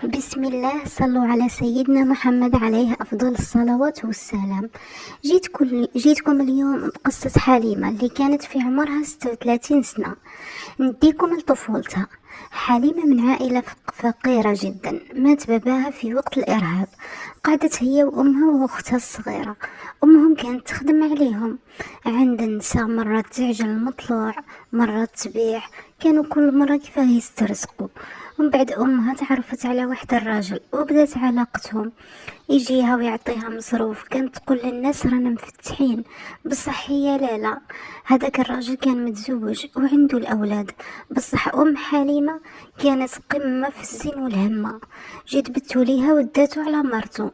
بسم الله، صلوا على سيدنا محمد عليه أفضل الصلوات والسلام. جيتكم اليوم بقصة حليمة اللي كانت في عمرها 36 سنة. نديكم لطفولتها. حليمة من عائلة فقيرة جدا، مات باباها في وقت الإرهاب. قعدت هي وأمها وأختها الصغيرة. أمهم كانت تخدم عليهم عند النساء، مرات تعجن المطلوع، مرات تبيع. كانوا كل مرة كيفاه يسترزقوا. ومن بعد أمها تعرفت على واحد الراجل وبدات علاقتهم، يجيها ويعطيها مصروف. كانت تقول للناس رانا مفتحين، بصح هي لا. هذاك الراجل كان متزوج وعنده الأولاد، بصح أم حليمة كانت قمة في الزين والهمة. جيت بتو ليها وداتو على مرتو،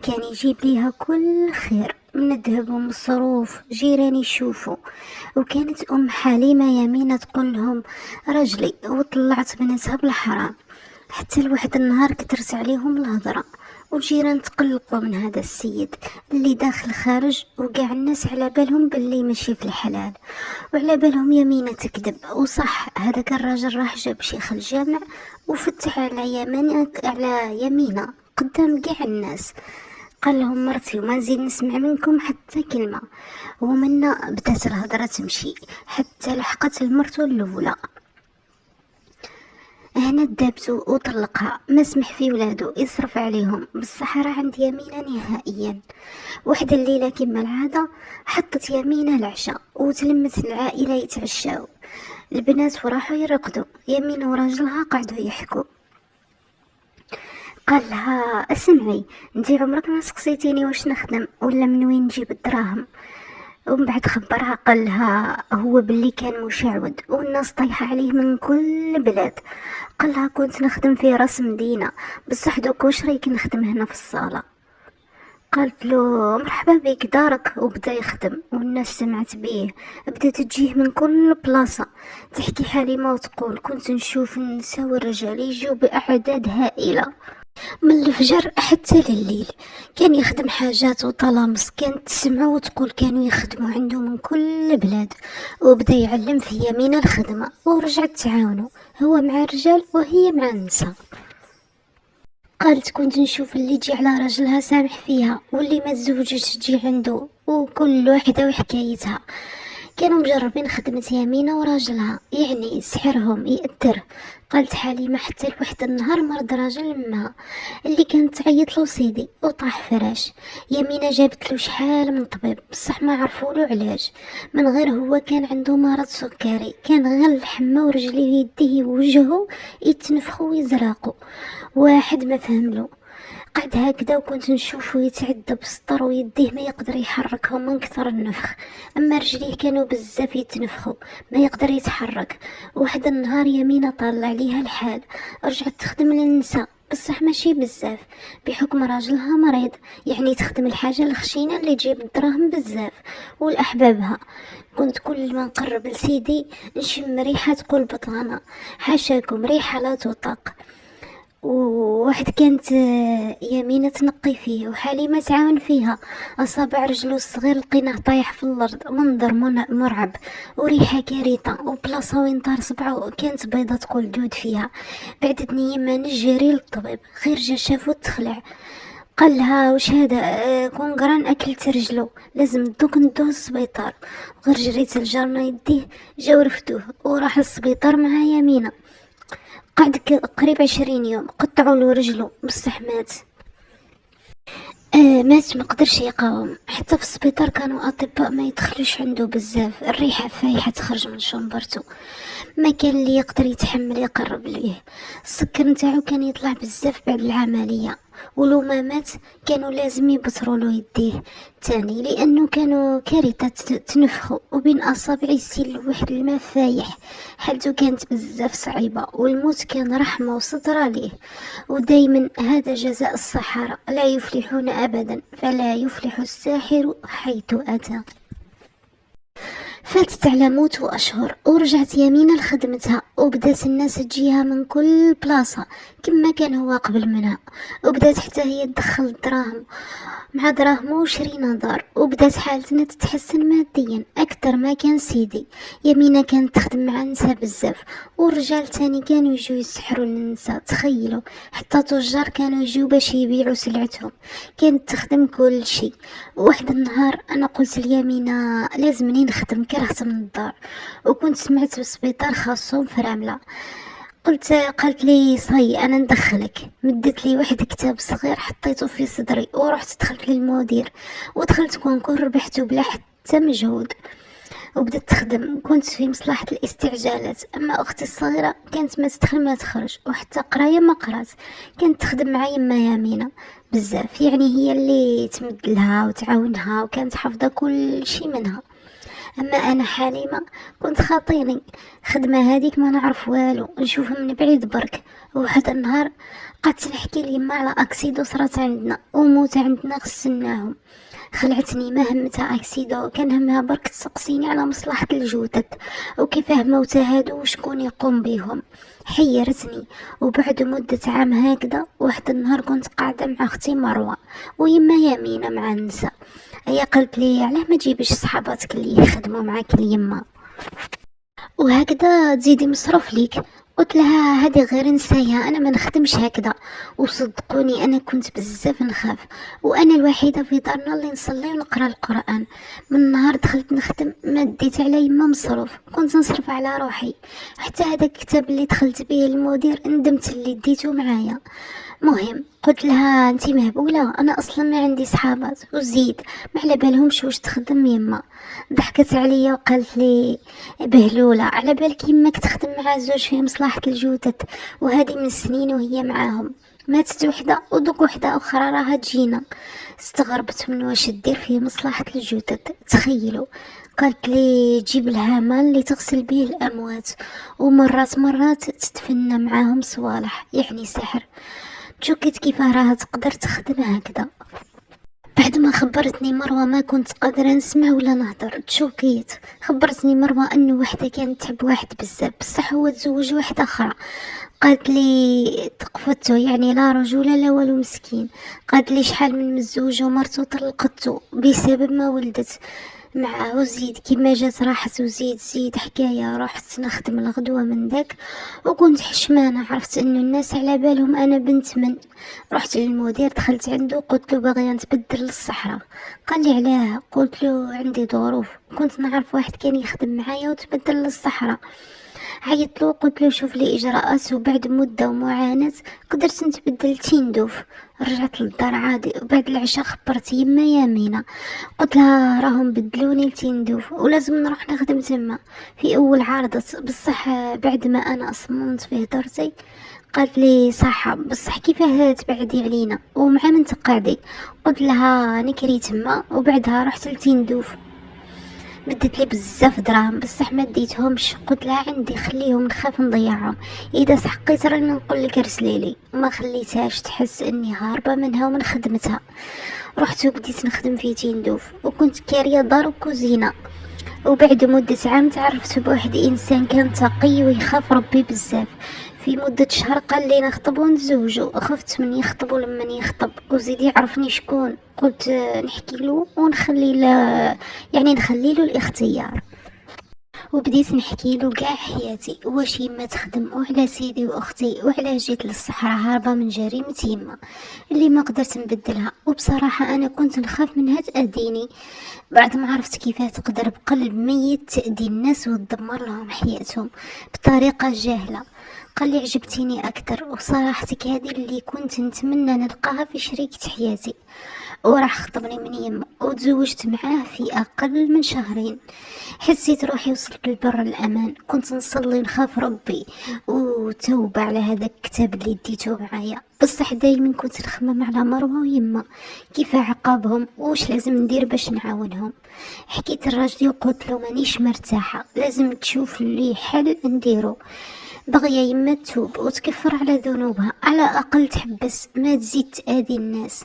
كان يجيب ليها كل خير من الذهب ومصروف، جيران يشوفوا. وكانت أم حليمة يمينة تقول لهم رجلي، وطلعت بناتها بالحرام. حتى لواحد النهار كترت عليهم الهضرة، والجيران تقلقوا من هذا السيد اللي داخل خارج، وقاع الناس على بالهم باللي ماشي في الحلال، وعلى بالهم يمينة تكذب. وصح هذاك الراجل راح جاب شيخ الجامع وفتح على يمينة قدام قاع الناس. قال لهم مرتي وما نزيد نسمع منكم حتى كلمة. ومنا بدات الهضرة تمشي حتى لحقت المرتو الأولى. هنا دابتو وطلقها، ما سمح في ولادو يصرف عليهم، بصح راه عند يمينة نهائيا. واحد الليلة كما العادة حطت يمينة العشاء وتلمت العائلة يتعشاو. البنات وراحوا يرقدوا، يمينة وراجلها قعدوا يحكوا. قال لها اسمعي، انتي عمرك ما سقسيتيني واش نخدم ولا من وين نجيب الدراهم؟ ومن بعد خبرها، قال لها هو باللي كان مشعوذ والناس طايحه عليه من كل بلاد. قال لها كنت نخدم في راس مدينه، بصح دوك واش رايك نخدم هنا في الصاله؟ قالت له مرحبا بك دارك. وبدا يخدم والناس سمعت بيه، بدات تجيه من كل بلاصه. تحكي حليمه وتقول كنت نشوف النساء والرجال يجوا باعداد هائله من الفجر حتى لليل. كان يخدم حاجات وطلامس، كانت تسمعه وتقول كانوا يخدموا عنده من كل بلاد. وبدا يعلم في يمين الخدمة، ورجعت تعاونوا، هو مع الرجال وهي مع النساء. قالت كنت نشوف اللي يجي على راجلها سامح فيها، واللي ما تزوجش تجي عنده، وكل واحدة وحكايتها. كانوا مجربين خدمة يمينة وراجلها، يعني سحرهم يأثر. قالت حليمة حتى لواحد النهار مرض راجل امها اللي كانت تعيط له سيدي وطاح فراش. يمينة جابت له شحال من طبيب، بصح ما عرفوا له علاج، من غير هو كان عنده مرض سكري. كان غير الحمى ورجليه ويديه ووجهه يتنفخوا ويزرقوا. واحد ما فهملو. قعد هكذا وكنت نشوفه يتعدى بسطر ويديه ما يقدر يحركهم من كثر النفخ، اما رجليه كانوا بزاف يتنفخوا ما يقدر يتحرك. واحد النهار يمينة طالع عليها الحال، رجعت تخدم للنساء بصح ماشي بزاف، بحكم راجلها مريض، يعني تخدم الحاجة الخشينة اللي تجيب الدراهم بزاف ولأحبابها. كنت كل ما نقرب لسيدي نشم ريحة تقول بطانة، حاشاكم ريحة لا تطاق. وواحد كانت يمينة تنقي فيه وحليمة تعاون فيها. أصابع رجلو الصغير لقيناه طايح في الأرض، منظر مرعب وريحة كارثة، وبلاصة وين طار صبعه كانت بيضة تقول دود فيها. بعد ما نجري للطبيب، غير جا شافو تخلع. قال لها وش هذا؟ كون قران اكلت رجلو، لازم دوك ندوه السبيطار. غير جريت الجرنا يديه، جاو رفدوه وراح السبيطار مع يمينة. قعد قريب 20 يوم، قطعوا له رجله بصح مات. مات ما قدرش يقاوم. حتى في السبيطار كانوا اطباء ما يدخلوش عنده بزاف، الريحه فايحه تخرج من شنبرته، ما كان اللي يقدر يتحمل يقرب ليه. السكر نتاعو كان يطلع بزاف بعد العمليه، ولو ما مات كانوا لازم يبتروا له يديه تاني، لانه كانوا كارثه تنفخوا وبين اصابع يسيل واحد الماء فايح. حالته كانت بزاف صعيبه، والموت كان رحمه وستر ليه. ودايما هذا جزاء السحرة، لا يفلحون ابدا، فلا يفلح الساحر حيث اتى. فاتت على موت وأشهر ورجعت يمينة لخدمتها، وبدات الناس تجيها من كل بلاصة كما كان هو قبل منها، وبدات حتى هي تدخل الدراهم مع دراهمو وشرينا دار، وبدات حالتنا تتحسن ماديا أكثر ما كان سيدي. يمينة كانت تخدم مع النساء بزاف، والرجال تاني كانوا يجيو يسحروا للنساء، تخيلوا حتى تجار كانوا يجيو باش يبيعوا سلعتهم، كانت تخدم كل شي. واحد النهار انا قلت ليمينة لازمني نخدم، كرهت من الدار، وكنت سمعت بسبيطار خاصهم في راملة. قالت لي صاي انا ندخلك، مدت لي واحد كتاب صغير حطيته في صدري ورحت دخلت للمدير، ودخلت كونكور ربحته بلا حتى مجهود، وبدت تخدم. كنت في مصلحة الاستعجالات، اما اختي الصغيرة كانت ما تدخل ما تخرج، وحتى قراية ما قرات، كانت تخدم مع يما يمينة بزاف، يعني هي اللي تمد لها وتعاونها، وكانت حافظة كل شي منها. اما انا حليمة كنت خاطيني خدمة هذيك ما نعرف والو، نشوفها من بعيد برك. وواحد النهار قعدت نحكي ليما على اكسيدو صرات عندنا وموت عندنا غسلناهم. خلعتني ما همتها اكسيدو، كان همها برك تسقسيني على مصلحة الجودة وكيفاه موتا هادو وشكون يقوم بيهم. حيرتني. وبعد مدة عام هكذا واحد النهار كنت قاعدة مع اختي مروة ويما يمينة مع النساء، هي قالت لي علاه ما تجيبش صحاباتك اللي يخدموا معاك اليما وهكذا تزيدي مصروف ليك. قلت لها هذه غير نسايا، انا ما نخدمش هكذا. وصدقوني انا كنت بزاف نخاف، وانا الوحيده في دارنا اللي نصلي ونقرا القران. من نهار دخلت نخدم ما ديت على يما مصروف، كنت نصرف على روحي. حتى هذاك الكتاب اللي دخلت به المدير ندمت اللي ديته معايا. مهم قلت لها انتي مهبوله، انا اصلا ما عندي صحابات، وزيد ما على بالهمش واش تخدم يما. ضحكت عليا وقالت لي بهلوله، على بالك يماك تخدم مع زوج في مصلحه الجودة، وهذه من سنين وهي معاهم، ماتت وحده ودوك وحده اخرى راها تجينا. استغربت من واش دير في مصلحه الجودة، تخيلوا. قالت لي جيب لها مال اللي تغسل به الاموات، ومرات تتفنى معاهم صوالح، يعني سحر. تشكيت كيف راها تقدر تخدم هكذا. بعد ما خبرتني مروة ما كنت قادرة نسمع ولا نهضر، تشوكيت. خبرتني مروة انه وحدة كانت تحب واحد بزاف، بصح هو تزوج واحدة اخرى. قالت لي تقفته، يعني لا رجولة لا والو مسكين. قالت لي شحال من مزوج ومرتو طلقته بسبب ما ولدت معاه. وزيد كيما جات راحت، وزيد حكاية. رحت نخدم الغدوة من داك وكنت حشمانة، عرفت انه الناس على بالهم انا بنت من. رحت للمدير، دخلت عنده قلت له باغيه نتبدل للصحراء. قال لي علاه؟ قلت له عندي ظروف، كنت نعرف واحد كان يخدم معايا وتبدل للصحراء. عيطت له قلت له شوف لي اجراءات، وبعد مده ومعاناه قدرت نتبدل تندوف. رجعت للدار عادي، وبعد العشاء خبرت يما يمينة، قلت لها راهم بدلوني لتندوف ولازم نروح نخدم تما. في اول عارضة بصح بعد ما انا صممت في هدرتي قالت لي صح، بصح كيفاه تبعدي علينا ومع من تقعدي؟ قلت لها نكري تما وبعدها رحت لتندوف. مدت لي بزاف دراهم بصح ما ديتهمش، قلت لها عندي خليهم نخاف نضيعهم، اذا سحقيت راني نقول لك ارسلي لي. ما خليتهاش تحس اني هاربه منها ومن خدمتها. رحت وبديت نخدم في تندوف، وكنت كاريه دار وكوزينه. وبعد مدة عام تعرفت بواحد انسان كان تقي ويخاف ربي بزاف. في مدة شهر قال لي نخطب ونتزوجو، خفت من يخطب ولمن يخطب، وزيد يعرفني شكون. قلت نحكي له ونخلي له، يعني نخلي له الاختيار. وبديت نحكي له كاع حياتي، واش يما تخدم وعلى سيدي واختي، وعلى جيت للصحراء هاربه من جريمه يما اللي ما قدرت نبدلها. وبصراحه انا كنت نخاف منها تاذيني، بعد ما عرفت كيفاه تقدر بقلب ميت تأذي الناس وتدمر لهم حياتهم بطريقة جاهلة. قال لي عجبتيني أكثر، وصراحتك هذه اللي كنت نتمنى نلقاها في شريكة حياتي. وراح خطبني من يما وتزوجت معاه في أقل من شهرين. حسيت روحي وصلت للبر الأمان. كنت نصلي ونخاف ربي وتوبة على هذا الكتاب اللي ديته معايا، بصح دايما كنت نخمم على مروة ويما كيف عقابهم وش لازم ندير باش نعاونهم. حكيت الراجلي وقلت له مانيش مرتاحة، لازم تشوف لي حل نديرو. بغية يما تتوب وتكفر على ذنوبها، على أقل تحبس ما تزيد تأذي الناس.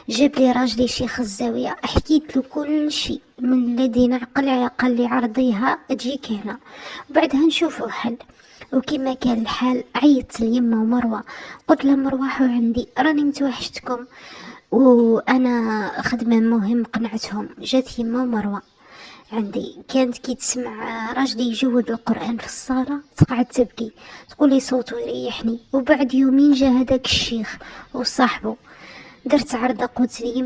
جاب لي راجلي شيخ الزاوية، حكيت له كل شي من الذين قال لي عرضيها تجيك هنا وبعدها نشوفوا حل. وكما كان الحال عيطت ليما ومروة، قلت لها مروحوا عندي راني متوحشتكم وانا خدمة مهم. قنعتهم، جات يما ومروة عندي، كانت كي تسمع راجلي يجود القرآن في الصالة تقعد تبكي تقول لي صوته يريحني. وبعد يومين جا هذاك الشيخ وصاحبه، درت عرضة، قلت لي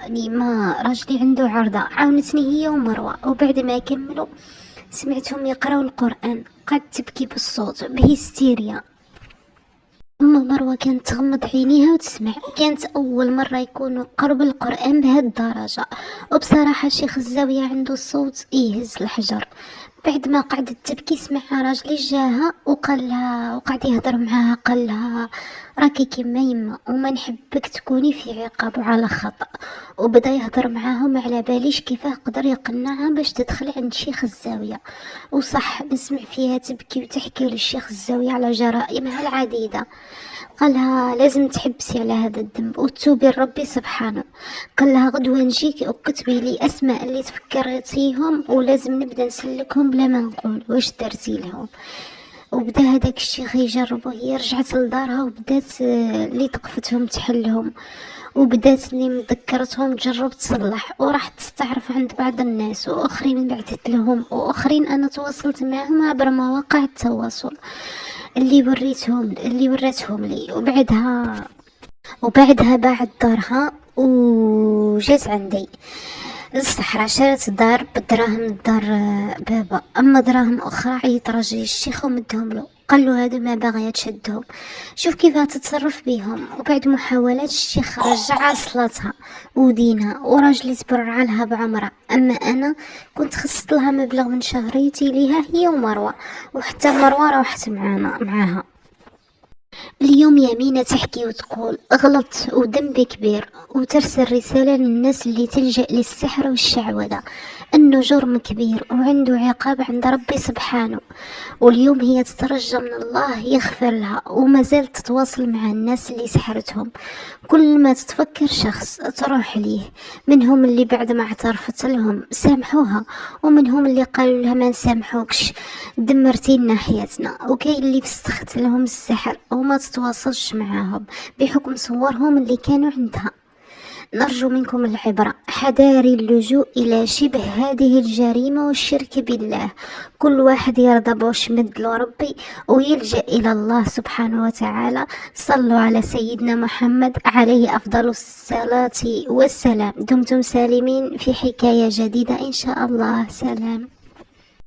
يما راجلي عنده عرضة، عاونتني هي ومروة. وبعد ما كملوا سمعتهم يقراو القرآن، قعدت تبكي بالصوت بهستيريا. أما مروة كانت تغمض عينيها وتسمع، كانت أول مرة يكونوا قرب القرآن بهاد الدرجة. وبصراحة شيخ الزاوية عنده الصوت يهز الحجر. بعد ما قعدت تبكي سمعها راجلي جاها وقال لها، وقعد يهضر معاها، قال لها راكي كيما يما وما نحبك تكوني في عقاب على خطأ. وبدا يهضر معاها وما على باليش كيفاه قدر يقنعها باش تدخل عند شيخ الزاوية. وصح نسمع فيها تبكي وتحكي للشيخ الزاوية على جرائمها العديدة. قالها لازم تحبسي على هذا الذنب وتوبي لربي سبحانه. قال لها غدوة نجيك وكتبي لي اسماء اللي تفكرتيهم ولازم نبدا نسلكهم بلا ما نقول واش درتي لهم. وبدا هذاك الشيخ يجربه. هي رجعت لدارها وبدات اللي تقفتهم تحلهم، وبدات اللي مذكرتهم تجرب تصلح، وراحت تستعرف عند بعض الناس واخرين بعثت لهم، واخرين انا تواصلت معهم عبر مواقع التواصل اللي وريتهم لي. وبعدها باعت دارها وجات عندي الصحراء، شرت دار بدراهم دار بابا. اما دراهم اخرى عيط راجلي الشيخ ومدهم له، قال له هادو ما باغيه تشدهم، شوف كيف تتصرف بيهم. وبعد محاولات الشيخ رجع صلاتها ودينها وراجلي تبرع لها بعمره. اما انا كنت خصت لها مبلغ من شهريتي ليها هي ومروه، وحتى مروه روحت معاها. اليوم يمينة تحكي وتقول غلطت وذنبي كبير، وترسل رسالة للناس اللي تلجأ للسحر والشعوذة أنه جرم كبير وعنده عقاب عند ربي سبحانه. واليوم هي تترجى من الله يغفر لها، وما زالت تتواصل مع الناس اللي سحرتهم. كل ما تتفكر شخص تروح ليه، منهم اللي بعد ما اعترفت لهم سامحوها، ومنهم اللي قالوا لها ما نسامحوكش دمرتي لنا حياتنا. وكاين اللي فسخت لهم السحر وما تتواصلش معاهم بحكم صورهم اللي كانوا عندها. نرجو منكم العبرة، حذاري اللجوء إلى شبه هذه الجريمة والشرك بالله. كل واحد يرضى باش مدلو ربي ويلجأ إلى الله سبحانه وتعالى. صلوا على سيدنا محمد عليه أفضل الصلاة والسلام. دمتم سالمين في حكاية جديدة إن شاء الله. سلام.